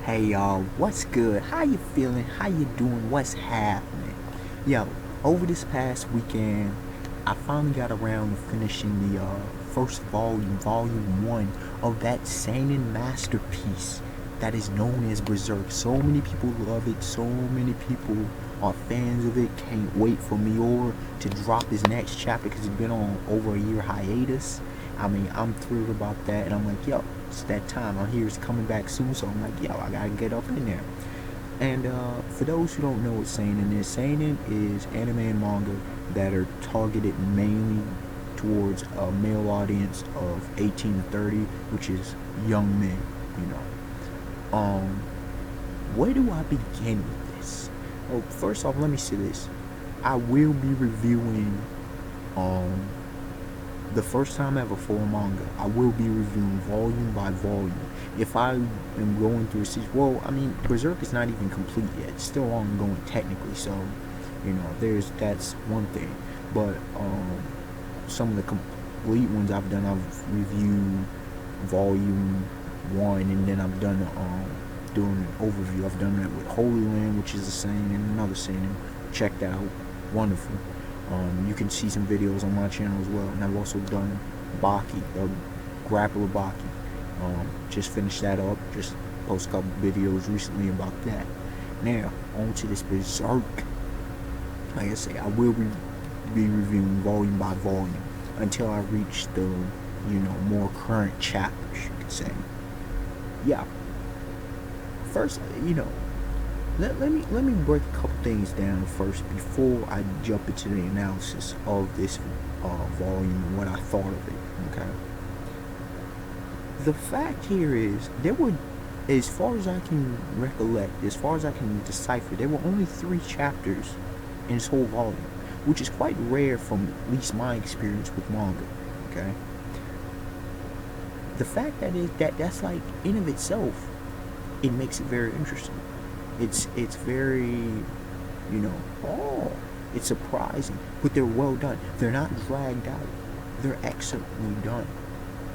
Hey y'all, what's good? How you feeling? How you doing? What's happening? Yo, over this past weekend, I finally got around to finishing the first volume 1 of that seinen masterpiece that is known as Berserk. So many people love it. So many people are fans of it. Can't wait for Miura to drop his next chapter because it's been on over a year hiatus. I mean, I'm thrilled about that, and I'm like, yo, it's that time. I hear it's coming back soon, so I'm like, yo, I gotta get up in there. And for those who don't know what seinen is anime and manga that are targeted mainly towards a male audience of 18 to 30, which is young men, you know. Where do I begin with this? Well, first off, let me say this. I will be reviewing the first time ever for a manga, I will be reviewing volume by volume. If I am going through a series, well, I mean, Berserk is not even complete yet. It's still ongoing technically, so, that's one thing. But some of the complete ones I've done, I've reviewed volume 1, and then I've done doing an overview. I've done that with Holy Land, which is the same, and another same. Check that out. Wonderful. You can see some videos on my channel as well, and I've also done Baki, Grappler Baki. Just finished that up, just post a couple videos recently about that. Now, on to this Berserk. Like I say, I will be reviewing volume by volume until I reach the, more current chapters, you could say. Yeah. First, let me break a couple things down first before I jump into the analysis of this volume and what I thought of it. Okay. The fact here is there were, as far as I can recollect, as far as I can decipher, there were only 3 chapters in this whole volume, which is quite rare from at least my experience with manga. Okay. The fact that's like in of itself, it makes it very interesting. It's very, it's surprising, but they're well done. They're not dragged out. They're excellently done.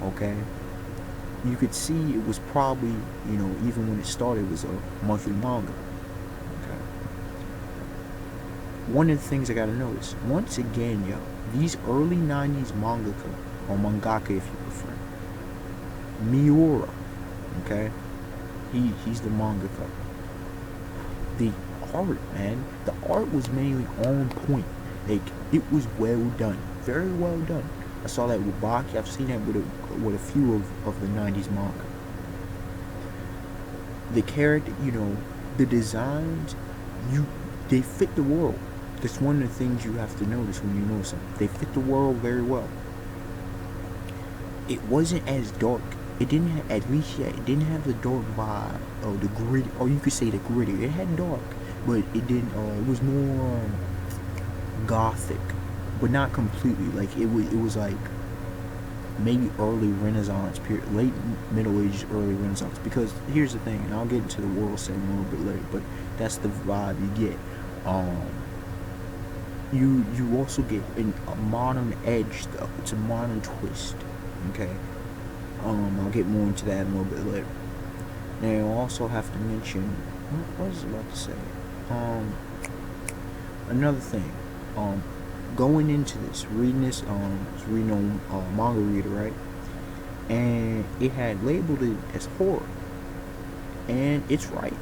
Okay? You could see it was probably, even when it started, it was a monthly manga. Okay? One of the things I gotta notice, once again, these early 90s mangaka, or mangaka if you prefer, Miura, okay? He's the mangaka. The art, man, the art was mainly on point. Like, it was well done, very well done. I saw that with Baki. I've seen that with a few of the 90s manga. The character, the designs, they fit the world. That's one of the things you have to notice when you know something. They fit the world very well. It wasn't as dark. It didn't have, at least yet, it didn't have the dark vibe, or the gritty, or you could say the gritty. It had dark, but it didn't, it was more gothic, but not completely. Like, it was like maybe early Renaissance period, late Middle Ages, early Renaissance. Because here's the thing, and I'll get into the world setting a little bit later, but that's the vibe you get. You also get a modern edge, though. It's a modern twist. Okay. I'll get more into that a little bit later. Now, I also have to mention, what was I about to say? Another thing, going into this, reading this, reading on Manga Reader, right? And it had labeled it as horror, and it's right.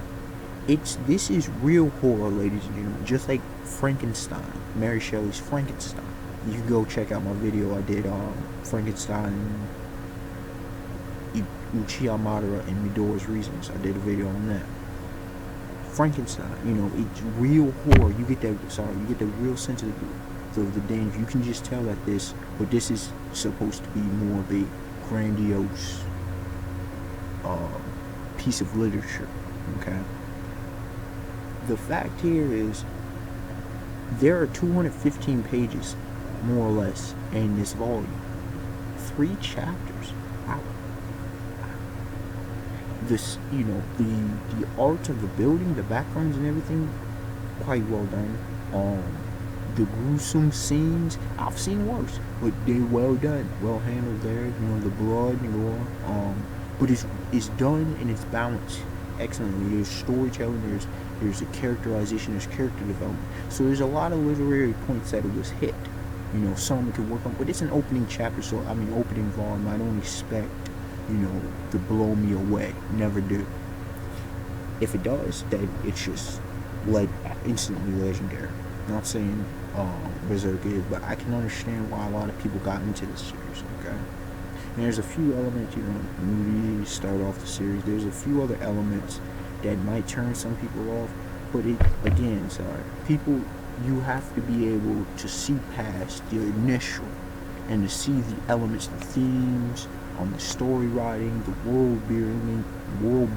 This is real horror, ladies and gentlemen, just like Frankenstein, Mary Shelley's Frankenstein. You can go check out my video I did on Frankenstein, Uchiha Madara, and Midori's Reasons. I did a video on that. Frankenstein, it's real horror. You get the real sense of the danger. You can just tell that this is supposed to be more of a grandiose piece of literature. Okay. The fact here is there are 215 pages, more or less, in this volume. 3 chapters. Wow. This, the art of the building, the backgrounds and everything, quite well done. The gruesome scenes, I've seen worse, but they're well done, well handled there. The blood and gore. But it's done and it's balanced. excellently. There's storytelling, there's a characterization, there's character development. So there's a lot of literary points that it was hit. You know, some we could work on, but it's an opening chapter, so I mean opening volume. I don't expect, you know, to blow me away. Never do. If it does, then it's just instantly legendary. Not saying Berserk is, but I can understand why a lot of people got into this series. Okay, and there's a few elements, you know, when we start off the series, there's a few other elements that might turn some people off, but people, you have to be able to see past the initial and to see the elements, the themes, the story writing, the world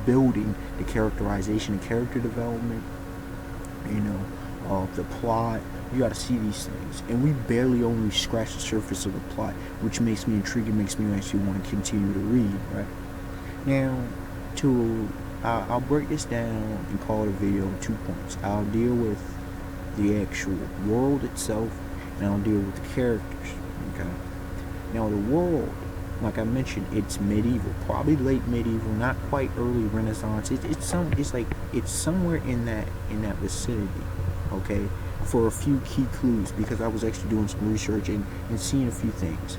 building, the characterization, the character development, you know, the plot. You got to see these things, and we barely only scratch the surface of the plot, which makes me intrigued. It makes me actually want to continue to read. Right now, I'll break this down and call it a video in 2 points. I'll deal with the actual world itself, and I'll deal with the characters. Okay. Now the world, like I mentioned, it's medieval, probably late medieval, not quite early Renaissance. It's somewhere in that vicinity. Okay, for a few key clues, because I was actually doing some research and seeing a few things.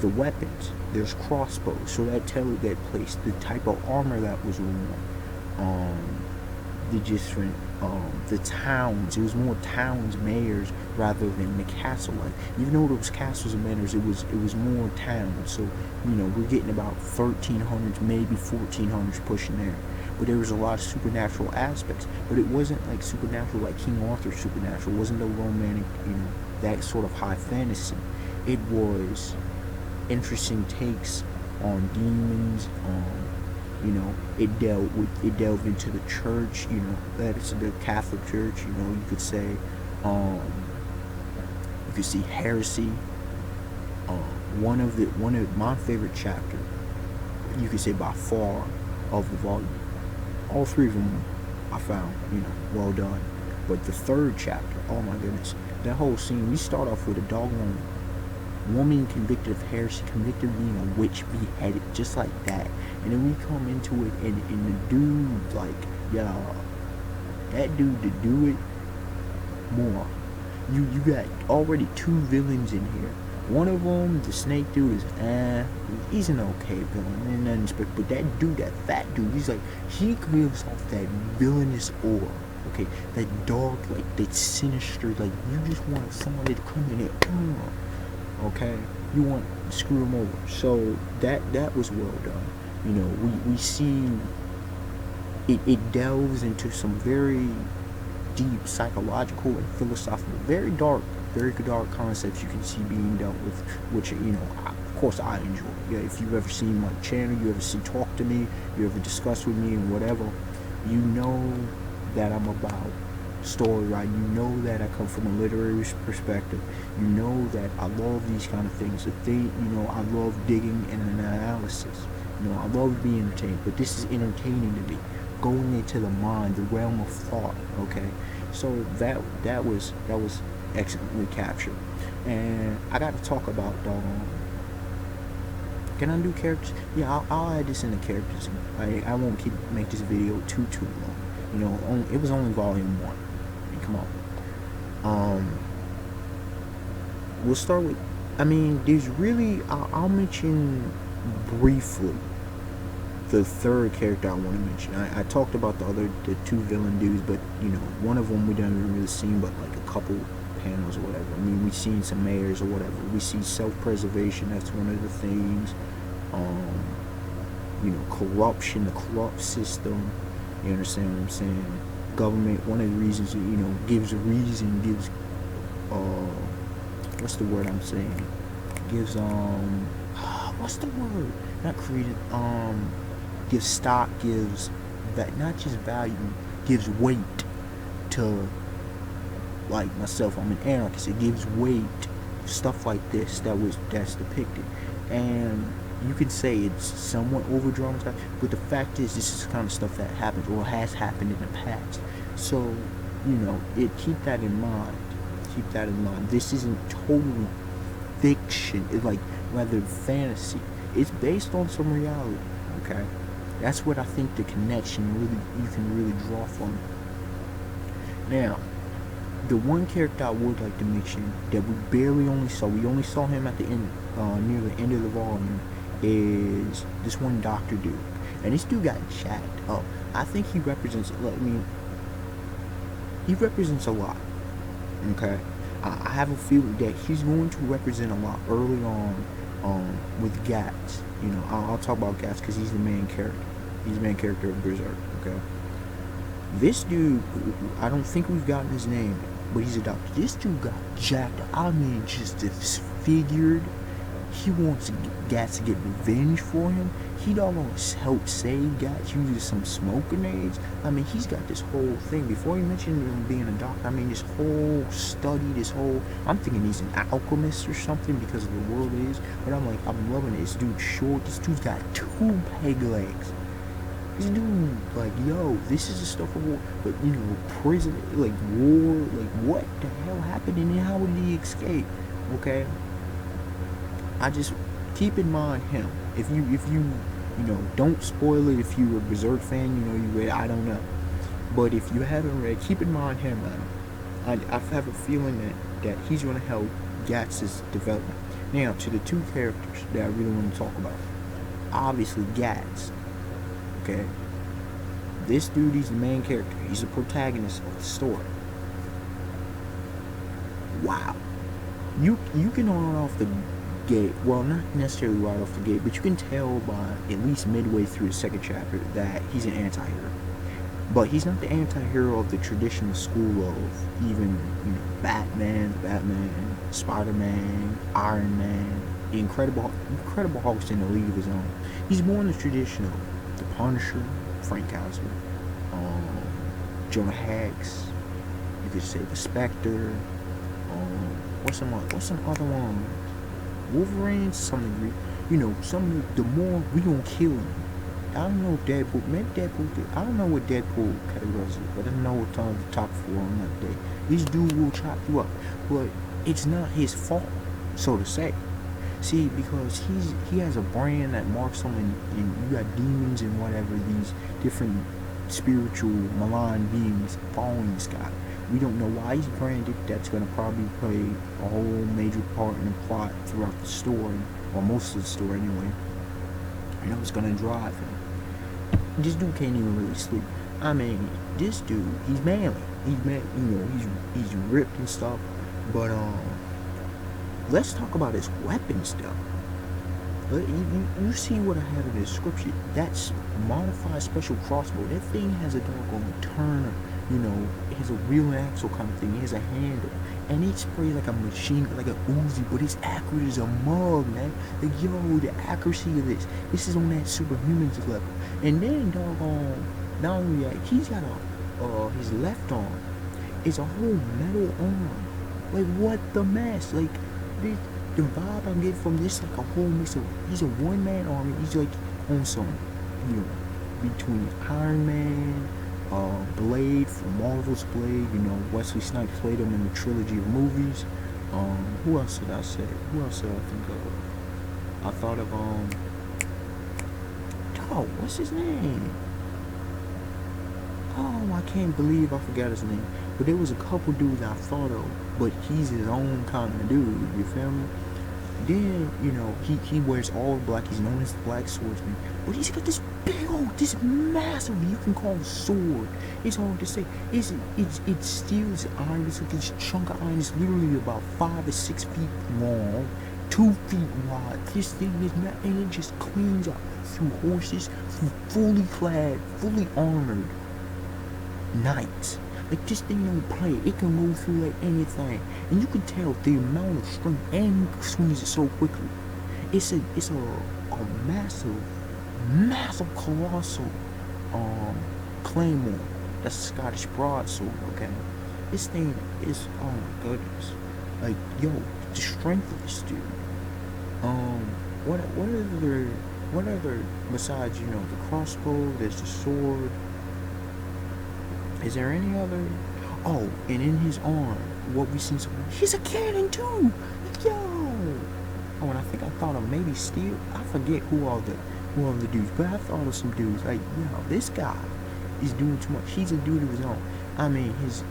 The weapons, there's crossbows, so that tells that place, the type of armor that was worn, the different, the towns. It was more towns, mayors, rather than the castle life. Even though there was castles and manors, it was more towns. So, you know, we're getting about 1300s, maybe 1400s pushing there. But there was a lot of supernatural aspects. But it wasn't like supernatural like King Arthur's supernatural. It wasn't the romantic, you know, that sort of high fantasy. It was interesting takes on demons, you know, it delved into the church, you know, that is the Catholic Church, you know, you could say, you could see heresy. One of my favorite chapter, you could say by far, of the volume. All three of them I found, you know, well done. But the third chapter, oh my goodness, that whole scene, we start off with a doggone woman convicted of heresy, convicted of being a witch, beheaded, just like that. And then we come into it, and the dude, like, y'all, that dude to do it more. You got already 2 villains in here. One of them, the snake dude, is he's an okay villain, and nothing special. But that dude, that fat dude, he's like, he gives off that villainous aura. Okay, that dark, like that sinister, like you just want somebody to come in there. Okay, you want to screw him over. So that was well done. You know, we see it delves into some very deep psychological and philosophical, very dark concepts you can see being dealt with, which, you know, of course I enjoy. Yeah, if you've ever seen my channel, you ever see Talk to Me, you ever discuss with me and whatever, you know that I'm about story, right? You know that I come from a literary perspective. You know that I love these kind of things. You know, I love digging and analysis. You know, I love being entertained, but this is entertaining to me. Going into the mind, the realm of thought. Okay, so that was excellently captured. And I got to talk about can I do characters? Yeah, I'll add this in the characters. I won't make this video too long. You know, it was only volume 1. I mean, come on. We'll start with, I mean, there's really, I'll mention briefly the third character I want to mention. I talked about the 2 villain dudes, but, you know, one of them we don't even really seen but like a couple panels or whatever. I mean, we've seen some mayors or whatever. We see self-preservation, that's one of the things. You know, corruption, the corrupt system. You understand what I'm saying? Government, one of the reasons, you know, gives what's the word I'm saying? Gives what's the word? Not created. Gives stock, gives that, not just value, gives weight to, like myself, I'm an anarchist. It gives weight, stuff like this that's depicted, and you could say it's somewhat over dramatized, but the fact is, this is the kind of stuff that happens or has happened in the past. So, you know, keep that in mind. Keep that in mind. This isn't totally fiction. It's like rather fantasy. It's based on some reality. Okay, That's what I think the connection really you can really draw from. Now, the one character I would like to mention that we only saw him at the end, near the end of the volume, is this one Doctor dude, and this dude got jacked up. I think he represents. He represents a lot. Okay, I have a feeling that he's going to represent a lot early on, with Gats. You know, I'll talk about Gats because he's the main character. He's the main character of Berserk. Okay, this dude, I don't think we've gotten his name, but he's a doctor. This dude got jacked. I mean, just disfigured. He wants Gats to get revenge for him. He almost helped save Gats using some smoke grenades. I mean, he's got this whole thing. Before he mentioned him being a doctor, I mean, this whole study, I'm thinking he's an alchemist or something because of the world is. But I'm like, I'm loving it. This dude's short. This dude's got 2 peg legs. This dude, like, yo, this is the stuff of war, but, you know, prison, like, war, like, what the hell happened, and then how did he escape, okay? I just, keep in mind him. If you, you know, don't spoil it if you're a Berserk fan, you know, you read, I don't know. But if you haven't read, keep in mind him, man. I have a feeling that he's going to help Gats' development. Now, to the 2 characters that I really want to talk about. Obviously, Gats. Okay, this dude, he's the main character. He's the protagonist of the story. Wow, you can run off the gate. Well, not necessarily right off the gate, but you can tell by at least midway through the 2nd chapter that he's an anti-hero. But he's not the anti-hero of the traditional school of even, you know, Batman, Spider-Man, Iron Man, Incredible Hulk's in a league of his own. He's more in the traditional. The Punisher, Frank Castle, Jonah Hex, you could say the Spectre, what's some other ones? Wolverine to some degree. You know, the more we gonna kill you. I don't know if Deadpool, maybe Deadpool did. I don't know what Deadpool categorizes it, but I know what time the top 4 on that day. This dude will chop you up, but it's not his fault, so to say. See, because he has a brand that marks him, and you got demons and whatever, these different spiritual malign beings following this guy. We don't know why he's branded. That's going to probably play a whole major part in the plot throughout the story, or most of the story anyway. You know, it's going to drive him. This dude can't even really sleep. I mean, this dude, he's manly. You know, he's ripped and stuff, but let's talk about his weapons, though. You see what I have in the description. That's modified special crossbow. That thing has a doggone turner. You know, it has a wheel and axle kind of thing. It has a handle. And it sprays like a machine, like a Uzi, but it's accurate as a mug, man. Like, yo, the accuracy of this. This is on that superhumans level. And then, doggone, not only that, he's got his left arm. It's a whole metal arm. Like, what the mess? Like, the vibe I get from this, like a whole mix of, he's a one-man army. He's like on some, you know, between Iron Man, Blade from Marvel's Blade. You know, Wesley Snipes played him in the trilogy of movies. Who else did I say? Who else did I think of? I thought of what's his name? Oh, I can't believe I forgot his name. But there was a couple dudes I thought of, but he's his own kind of dude, you feel me? Then, you know, he wears all black, he's known as the Black Swordsman, but he's got this big old, this massive, you can call it sword. It's hard to say. It steals iron, it's like this chunk of iron, it's literally about 5 or 6 feet long, 2 feet wide. This thing is not, and it just cleans up through horses, through fully clad, fully armored knights. Like, this thing don't play. It can move through like anything, and you can tell the amount of strength, and he swings it so quickly. It's a massive, colossal claymore. That's a Scottish broadsword. Okay, this thing is, oh my goodness, like, yo, the strength of this dude. What other besides, you know, the crossbow? There's the sword. Is there any other? Oh, and in his arm, what we seen so he's a cannon too. Yo. Oh, and I think I thought of maybe steel. I forget who all the who are the dudes, but I thought of some dudes like, this guy is doing too much. He's a dude of his own. I mean, his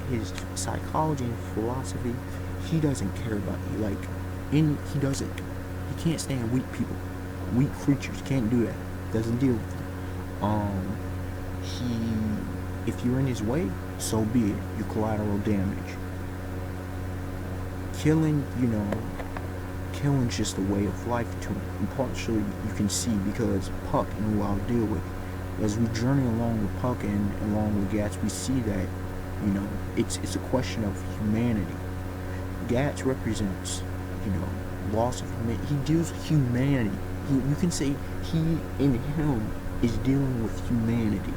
psychology and philosophy, he doesn't care about you. Like, he doesn't. He can't stand weak people, weak creatures. Can't do that. Doesn't deal with them. If you're in his way, so be it. Your collateral damage. Killing's just a way of life to him. And partially, you can see because Puck and who I'll deal with. As we journey along with Puck and along with Gats, we see that, it's a question of humanity. Gats represents, loss of humanity. He deals with humanity. You can say he in him is dealing with humanity.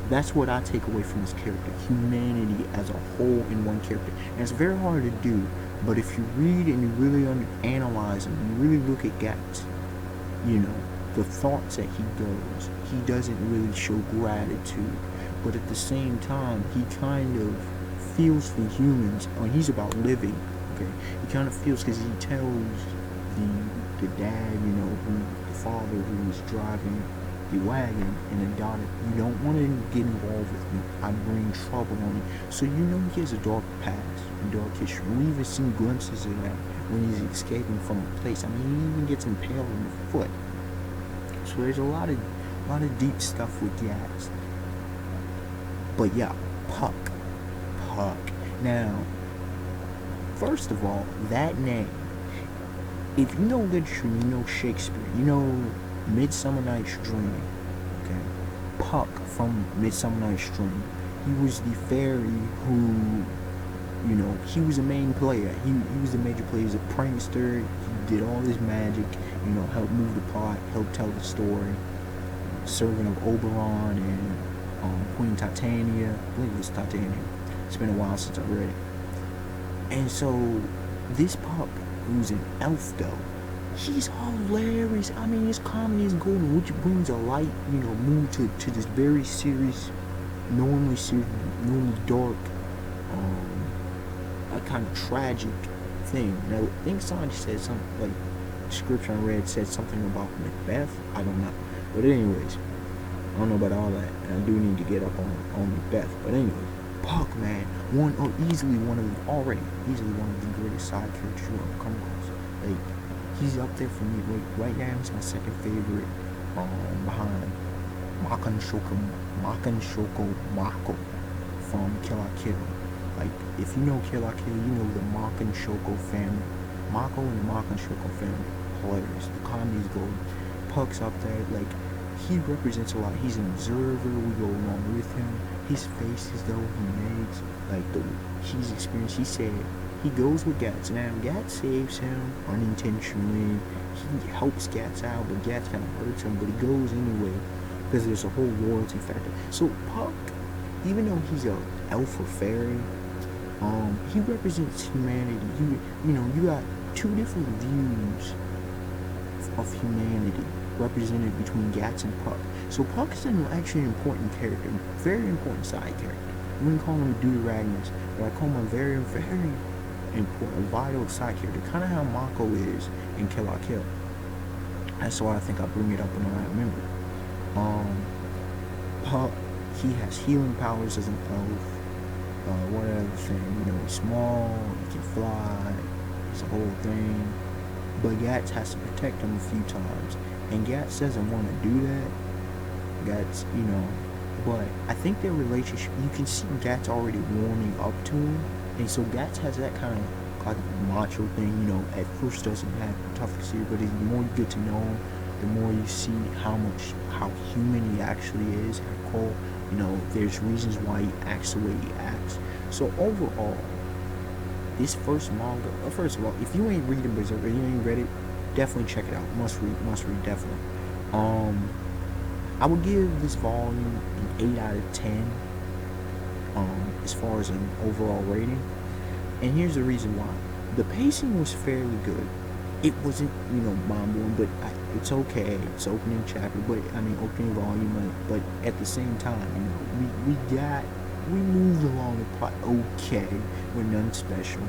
That's what I take away from this character. Humanity as a whole in one character. And it's very hard to do, but if you read and you really analyze and you really look at Gats, the thoughts that he goes, he doesn't really show gratitude. But at the same time, he kind of feels for humans. He's about living, okay? He kind of feels because he tells the dad, the father who was driving the wagon and the daughter, you don't want to get involved with me. I bring trouble on you. So he has a dark past, a dark history. We even seen glimpses of that when he's escaping from a place. I mean, he even gets impaled in the foot. So there's a lot of deep stuff with Gats. But yeah, Puck. Now, first of all, that name. If you know literature, you know Shakespeare, you know Midsummer Night's Dream, okay? Puck from Midsummer Night's Dream. He was the fairy who, he was a main player. He was the major player. He was a prankster. He did all this magic, helped move the plot, helped tell the story. Servant of Oberon and Queen Titania. I believe it was Titania. It's been a while since I read it. And so, this Puck, who's an elf though, he's hilarious. I mean, his comedy is golden, which brings a light, mood to this very serious, normally dark, a kind of tragic thing. Now, I think somebody said something, like, the scripture I read said something about Macbeth. I don't know. But anyways, I don't know about all that, and I do need to get up on Macbeth. But anyways, Puck, man, easily one of the greatest side characters you ever come across. Like, he's up there for me. Right now, he's my second favorite, behind Makan Shoko Mako from Kill la Kill. Like, if you know Kill la Kill, you know the Makan Shoko family. Mako and the Makan Shoko family, hilarious. The comedy's golden. Puck's up there, like, he represents a lot. He's an observer. We go along with him. His faces, though, he makes, like, he's experienced. He said he goes with Gats. Now, Gats saves him unintentionally. He helps Gats out, but Gats kind of hurts him. But he goes anyway because there's a whole loyalty factor. So Puck, even though he's a elf or fairy, he represents humanity. You got two different views of humanity represented between Gats and Puck. So Puck is actually an important character, very important side character. I wouldn't call him Dude Ragnas, but I call him a very, very important, vital side character, kind of how Mako is in Kill la Kill. That's why I think I bring it up when I remember. Puck, he has healing powers as an elf. What other thing? He's small, he can fly, it's a whole thing. But Gats has to protect him a few times. And Gats doesn't want to do that. Gats, but I think their relationship, you can see Gats already warming up to him. And so Gats has that kind of like macho thing, at first doesn't have toughness here, but the more you get to know him, the more you see how human he actually is, how cool, there's reasons why he acts the way he acts. So overall, this first manga, first of all, if you ain't reading Berserk or you ain't read it, definitely check it out. Must read, definitely. I would give this volume an 8 out of 10, as far as an overall rating. And here's the reason why. The pacing was fairly good. It wasn't, mind-blowing, but it's okay. It's opening chapter, opening volume, but at the same time, we moved along the plot okay, with none special.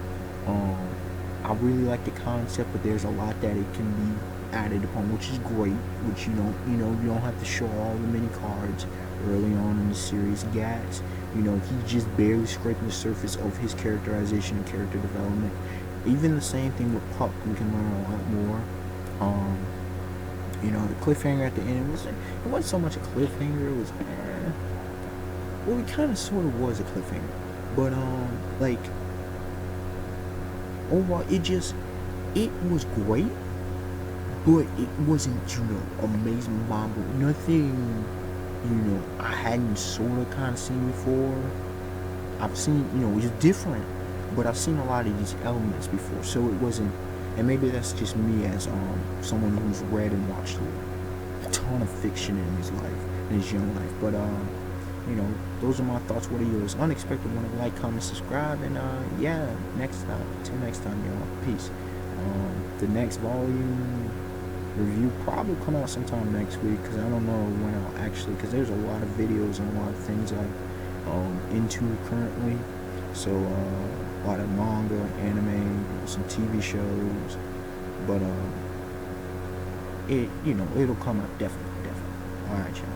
I really like the concept, but there's a lot that it can be added upon, which is great. Which you don't have to show all the mini cards early on in the series. Gas, he just barely scraping the surface of his characterization and character development. Even the same thing with Puck, we can learn a lot more. The cliffhanger at the end it wasn't so much a cliffhanger. It was, well, it kind of sort of was a cliffhanger, but like overall, it was great, but it wasn't amazing, mind-blowing. Nothing I hadn't sort of kind of seen before. I've seen it was different, but I've seen a lot of these elements before, so it wasn't. And maybe that's just me as someone who's read and watched a ton of fiction in his life, in his young life. But those are my thoughts. What are yours? Unexpected one. Like, comment, subscribe, and yeah. Next time, till next time, y'all. Peace. The next volume review probably come out sometime next week, because I don't know when I'll actually, because there's a lot of videos and a lot of things I'm into currently. So a lot of manga, anime, some TV shows, but it'll come out definitely. All right, y'all.